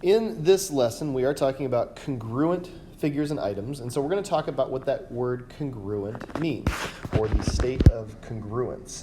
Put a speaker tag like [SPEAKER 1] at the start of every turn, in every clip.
[SPEAKER 1] In this lesson, we are talking about congruent figures and items, and so we're going to talk about what that word congruent means, or the state of congruence.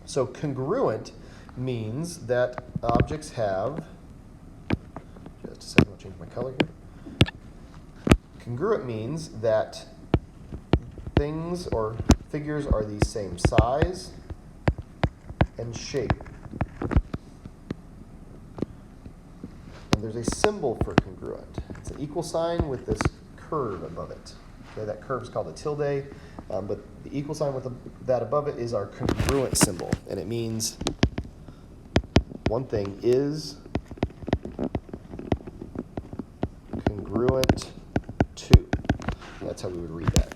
[SPEAKER 1] So congruent means that objects have, just a second, I'll change my color here. Congruent means that things or figures are the same size and shape. And there's a symbol for congruent. It's an equal sign with this curve above it. Okay, that curve is called a tilde, but the equal sign with that above it is our congruent symbol. And it means one thing is congruent to. That's how we would read that.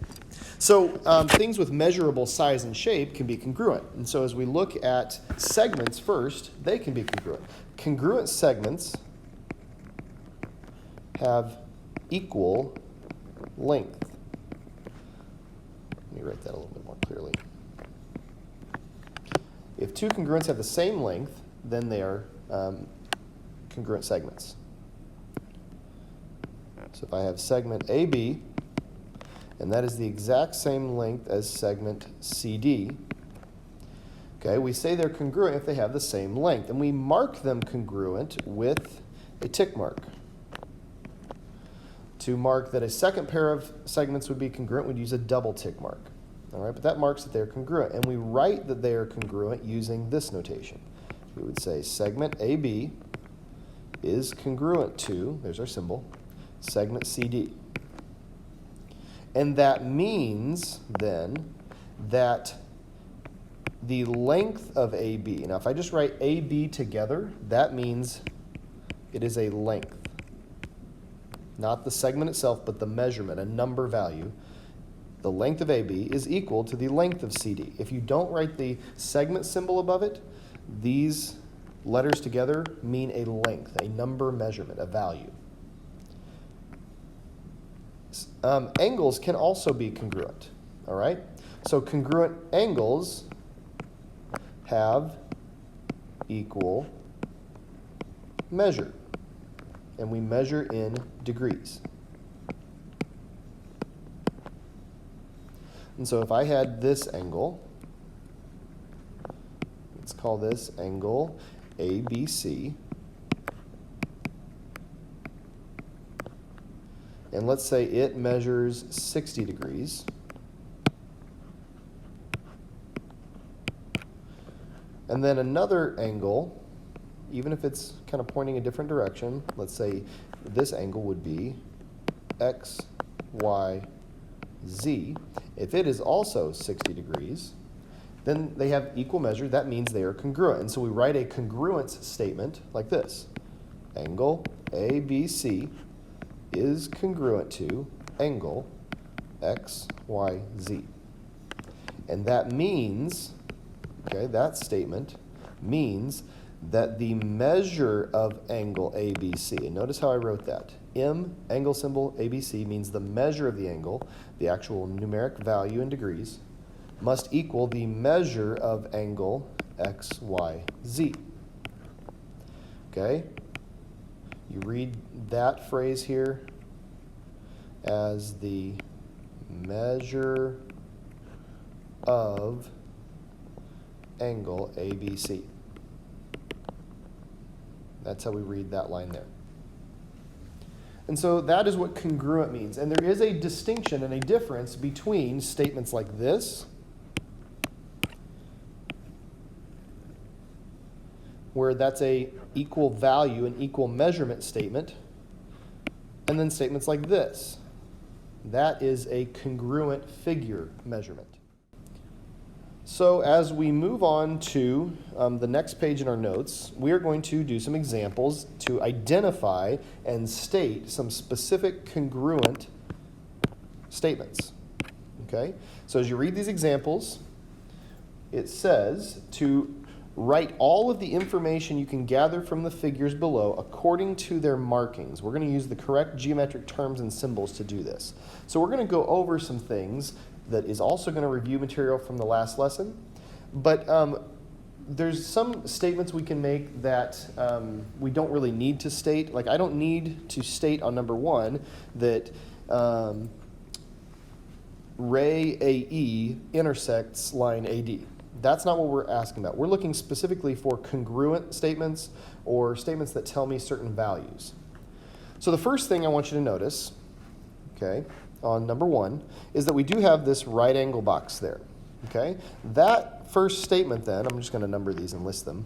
[SPEAKER 1] So things with measurable size and shape can be congruent. And so as we look at segments first, they can be congruent. Congruent segments have equal length. Let me write that a little bit more clearly. If two congruents have the same length, then they are congruent segments. So if I have segment AB, and that is the exact same length as segment CD, okay, we say they're congruent if they have the same length. And we mark them congruent with a tick mark. To mark that a second pair of segments would be congruent, we'd use a double tick mark. All right, but that marks that they're congruent. And we write that they are congruent using this notation. We would say segment AB is congruent to, there's our symbol, segment CD. And that means, then, that the length of AB, now if I just write AB together, that means it is a length. Not the segment itself, but the measurement, a number value. The length of AB is equal to the length of CD. If you don't write the segment symbol above it, these letters together mean a length, a number measurement, a value. Angles can also be congruent, all right? So congruent angles have equal measure. And we measure in degrees. And so if I had this angle, let's call this angle ABC. And let's say it measures 60 degrees. And then another angle, even if it's kind of pointing a different direction, let's say this angle would be X, Y, Z. If it is also 60 degrees, then they have equal measure. That means they are congruent. And so we write a congruence statement like this. Angle ABC is congruent to angle X, Y, Z. And that means, okay, that statement means that the measure of angle ABC, and notice how I wrote that. M, angle symbol ABC, means the measure of the angle, the actual numeric value in degrees, must equal the measure of angle X, Y, Z. Okay? You read that phrase here as the measure of angle ABC. That's how we read that line there. And so that is what congruent means. And there is a distinction and a difference between statements like this, where that's a equal value and equal measurement statement, and then statements like this. That is a congruent figure measurement. So as we move on to the next page in our notes, we are going to do some examples to identify and state some specific congruent statements. Okay? So as you read these examples, it says to write all of the information you can gather from the figures below according to their markings. We're going to use the correct geometric terms and symbols to do this. So we're going to go over some things that is also going to review material from the last lesson. But there's some statements we can make that we don't really need to state. Like I don't need to state on number 1 that ray AE intersects line AD. That's not what we're asking about. We're looking specifically for congruent statements or statements that tell me certain values. So the first thing I want you to notice, okay, on number 1, is that we do have this right angle box there. Okay? That first statement then, I'm just going to number these and list them,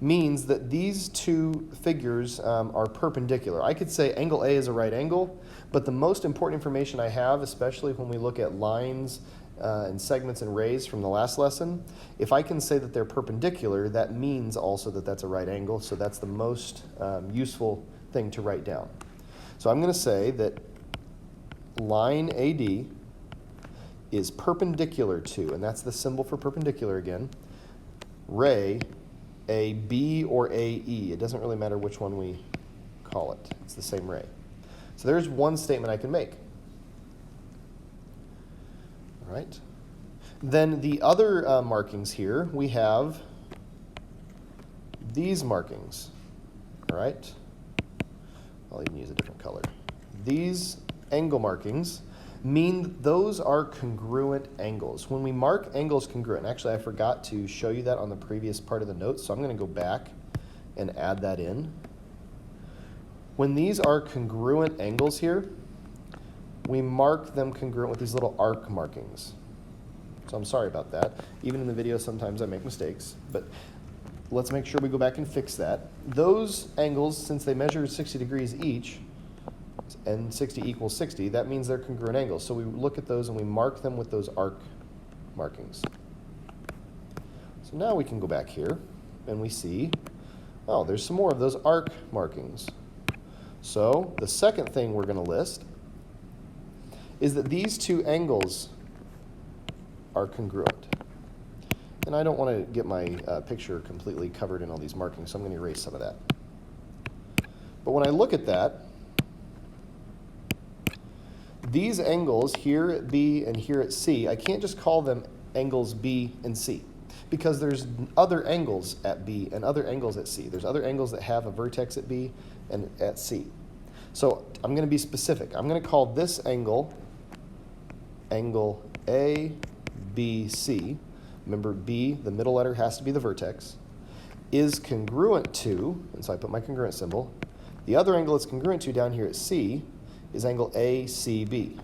[SPEAKER 1] means that these two figures are perpendicular. I could say angle A is a right angle, but the most important information I have, especially when we look at lines and segments and rays from the last lesson, if I can say that they're perpendicular, that means also that that's a right angle, so that's the most useful thing to write down. So I'm going to say that line AD is perpendicular to, and that's the symbol for perpendicular again, ray AB or AE. It doesn't really matter which one we call it. It's the same ray. So there's one statement I can make. All right. Then the other markings here, we have these markings. All right. I'll even use a different color. These angle markings mean that those are congruent angles. When we mark angles congruent, actually I forgot to show you that on the previous part of the notes, so I'm going to go back and add that in. When these are congruent angles here, we mark them congruent with these little arc markings. So I'm sorry about that. Even in the video sometimes I make mistakes, but let's make sure we go back and fix that. Those angles, since they measure 60 degrees each, and 60 equals 60, that means they're congruent angles. So we look at those and we mark them with those arc markings. So now we can go back here and we see, oh, there's some more of those arc markings. So the second thing we're going to list is that these two angles are congruent. And I don't want to get my picture completely covered in all these markings, so I'm going to erase some of that. But when I look at that, these angles here at B and here at C, I can't just call them angles B and C because there's other angles at B and other angles at C. There's other angles that have a vertex at B and at C. So I'm going to be specific. I'm going to call this angle, angle ABC. Remember B, the middle letter has to be the vertex, is congruent to, and so I put my congruent symbol. The other angle it's congruent to down here at C is angle ACB.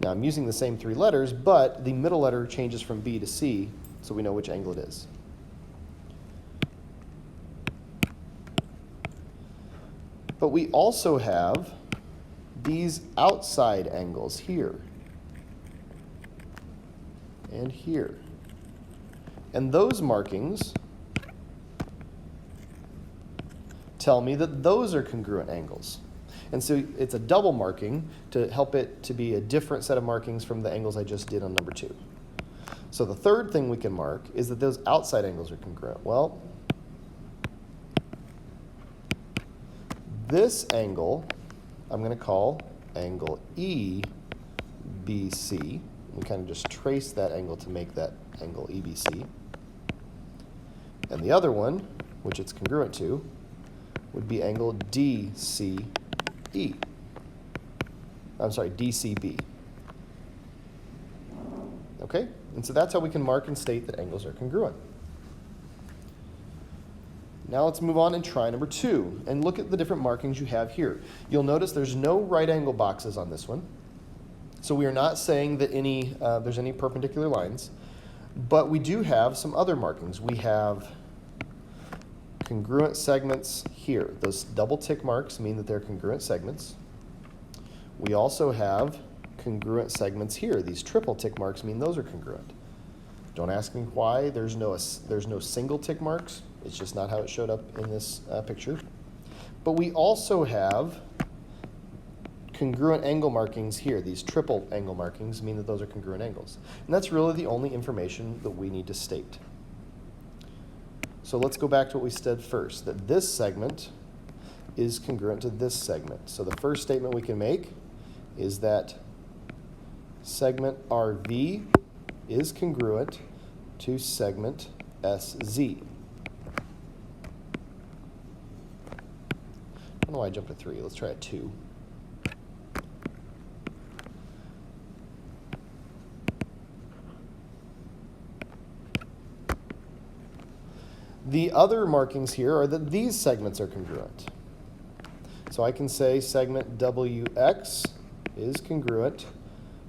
[SPEAKER 1] Now I'm using the same 3 letters, but the middle letter changes from B to C, so we know which angle it is. But we also have these outside angles here and here. And those markings tell me that those are congruent angles. And so it's a double marking to help it to be a different set of markings from the angles I just did on number 2. So the third thing we can mark is that those outside angles are congruent. Well, this angle I'm going to call angle EBC. We kind of just trace that angle to make that angle EBC. And the other one, which it's congruent to, would be angle DCE. I'm sorry, DCB. Okay? And so that's how we can mark and state that angles are congruent. Now let's move on and try number 2 and look at the different markings you have here. You'll notice there's no right angle boxes on this one. So we are not saying that there's any perpendicular lines, but we do have some other markings. We have congruent segments here. Those double tick marks mean that they're congruent segments. We also have congruent segments here. These triple tick marks mean those are congruent. Don't ask me why there's no single tick marks. It's just not how it showed up in this picture. But we also have congruent angle markings here. These triple angle markings mean that those are congruent angles. And that's really the only information that we need to state. So let's go back to what we said first, that this segment is congruent to this segment. So the first statement we can make is that segment RV is congruent to segment SZ. I don't know why I jumped to 3. Let's try a 2. The other markings here are that these segments are congruent. So I can say segment WX is congruent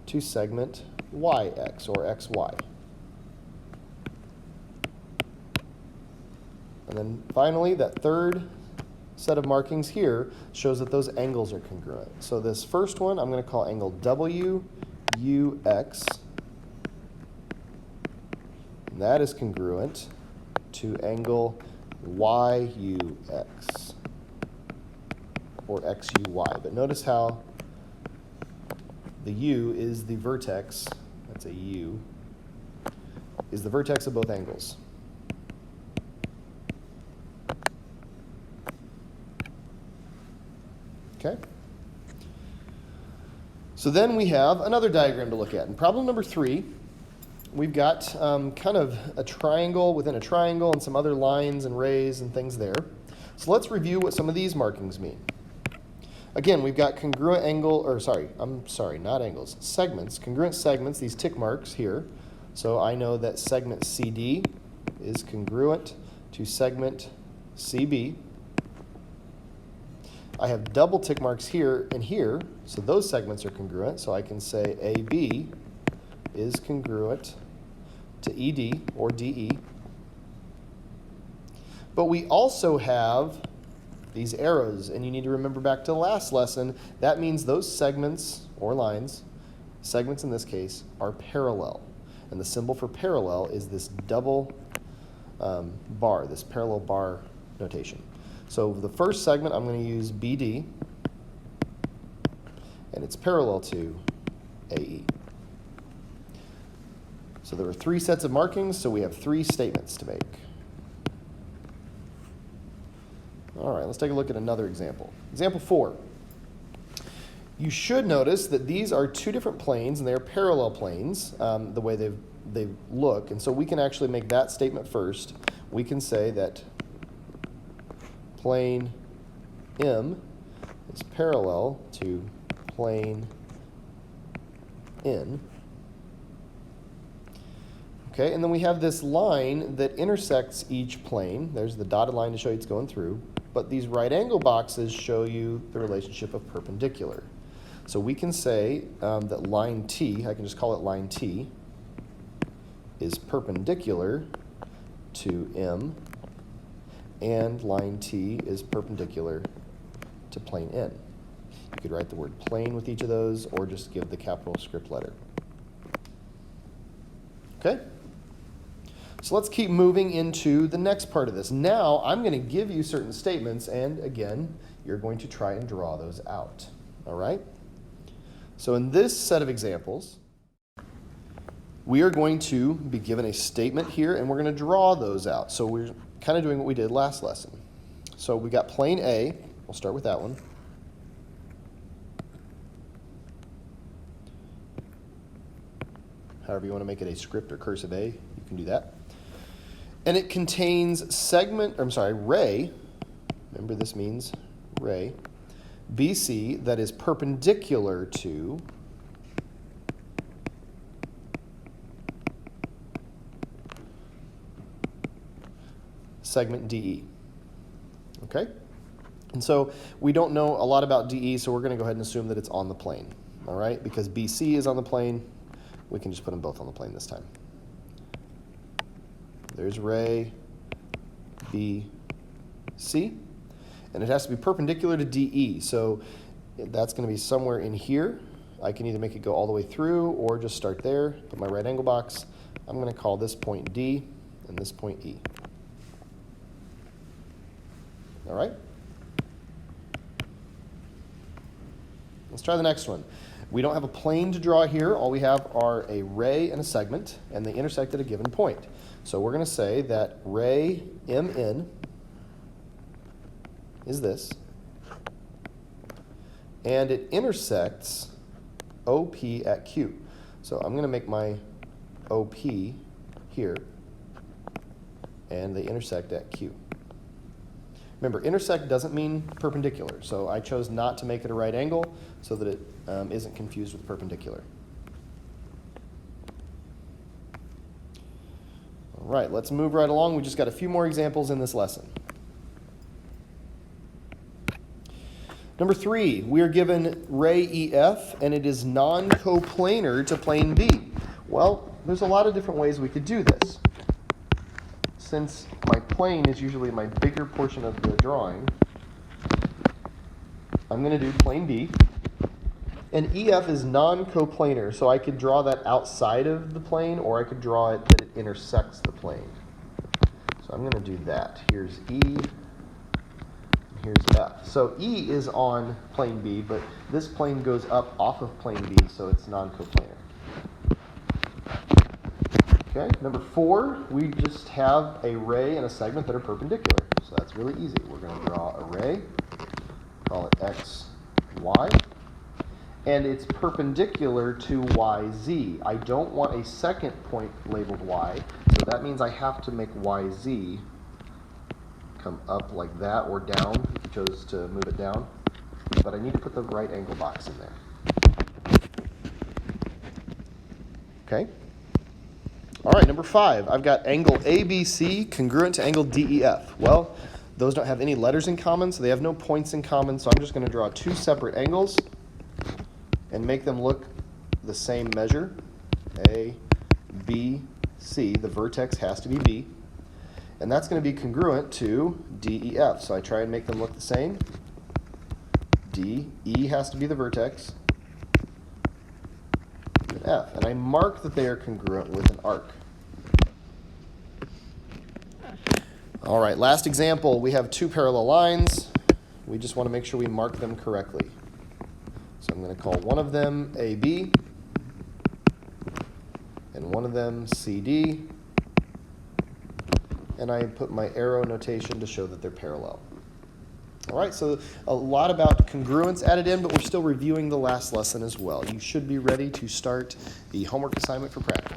[SPEAKER 1] to segment YX, or XY. And then finally, that third set of markings here shows that those angles are congruent. So this first one I'm going to call angle WUX. And that is congruent to angle YUX, or XUY. But notice how the U is the vertex, that's a U, is the vertex of both angles. Okay? So then we have another diagram to look at. In problem number 3, we've got kind of a triangle within a triangle and some other lines and rays and things there. So let's review what some of these markings mean. Again, we've got congruent angle, or not angles, segments, congruent segments, these tick marks here. So I know that segment CD is congruent to segment CB. I have double tick marks here and here, so those segments are congruent. So I can say AB is congruent to ED, or DE. But we also have these arrows, and you need to remember back to the last lesson, that means those segments, or lines, segments in this case, are parallel. And the symbol for parallel is this double bar, this parallel bar notation. So the first segment, I'm going to use BD, and it's parallel to AE. So there are 3 sets of markings, so we have 3 statements to make. All right, let's take a look at another example. Example 4. You should notice that these are 2 different planes, and they are parallel planes, the way they look. And so we can actually make that statement first. We can say that plane M is parallel to plane N. Okay, and then we have this line that intersects each plane. There's the dotted line to show you it's going through. But these right angle boxes show you the relationship of perpendicular. So we can say that line T, I can just call it line T, is perpendicular to M, and line T is perpendicular to plane N. You could write the word plane with each of those, or just give the capital script letter. Okay? So let's keep moving into the next part of this. Now I'm going to give you certain statements, and again, you're going to try and draw those out. All right? So in this set of examples, we are going to be given a statement here, and we're going to draw those out. So we're kind of doing what we did last lesson. So we got plane A. We'll start with that one. However you want to make it a script or cursive A, you can do that. And it contains ray, remember this means ray, BC that is perpendicular to segment DE. Okay? And so we don't know a lot about DE, so we're going to go ahead and assume that it's on the plane. All right? Because BC is on the plane, we can just put them both on the plane this time. There's ray BC, and it has to be perpendicular to DE. So that's going to be somewhere in here. I can either make it go all the way through or just start there, put my right angle box. I'm going to call this point D and this point E. All right? Let's try the next one. We don't have a plane to draw here. All we have are a ray and a segment, and they intersect at a given point. So we're going to say that ray MN is this, and it intersects OP at Q. So I'm going to make my OP here, and they intersect at Q. Remember, intersect doesn't mean perpendicular, so I chose not to make it a right angle so that it isn't confused with perpendicular. All right, let's move right along. We just got a few more examples in this lesson. Number 3, we are given ray EF, and it is non-coplanar to plane B. Well, there's a lot of different ways we could do this. Since my plane is usually my bigger portion of the drawing, I'm going to do plane B. And EF is non-coplanar, so I could draw that outside of the plane, or I could draw it that it intersects the plane. So I'm going to do that. Here's E, and here's F. So E is on plane B, but this plane goes up off of plane B, so it's non-coplanar. Okay, number 4, we just have a ray and a segment that are perpendicular. So that's really easy. We're going to draw a ray, call it X, Y, and it's perpendicular to YZ. I don't want a second point labeled Y, so that means I have to make YZ come up like that or down if you chose to move it down. But I need to put the right angle box in there. Okay? All right, number 5, I've got angle ABC congruent to angle DEF. Well, those don't have any letters in common, so they have no points in common, so I'm just going to draw 2 separate angles and make them look the same measure. A, B, C. The vertex has to be B. And that's going to be congruent to DEF. So I try and make them look the same. E has to be the vertex. And F. And I mark that they are congruent with an arc. All right, last example. We have 2 parallel lines. We just want to make sure we mark them correctly. So I'm going to call one of them AB and one of them CD. And I put my arrow notation to show that they're parallel. All right, so a lot about congruence added in, but we're still reviewing the last lesson as well. You should be ready to start the homework assignment for practice.